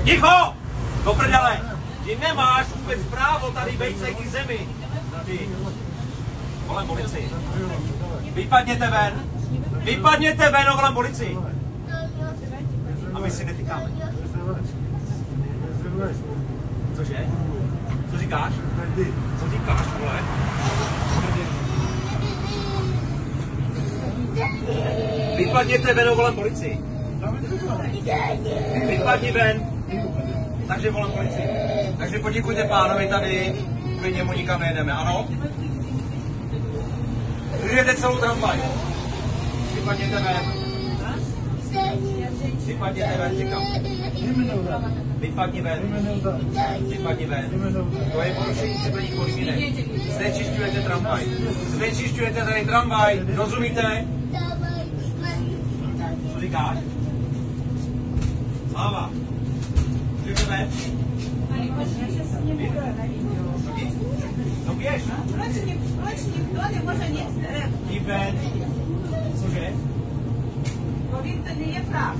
Ticho! Do prdele! Ty nemáš vůbec právo tady bejt v té zemi. Ty. Volám policii. Vypadněte ven! Vypadněte ven, volám policii! A my si netýkáme. Cože? Co říkáš? Co říkáš, vole? Vypadněte ven, volám policii. Vypadni ven. Takže volám policii. Takže poděkujte pánovi tady, kvůli němu nikam nejedeme, ano? Vyjedete celou tramvaj. Vypadněte ven. Vypadněte ven, říkám. Vypadni ven. Vypadni ven. To je porušení civilních podmínek. Znečišťujete tramvaj. Znečišťujete tady tramvaj. Rozumíte? Co říkáš? Sláva. Můžete ven? No běž. Proč nikdo nemůže nic říct? Jdi ven. Cože? Povím, to nie je práv.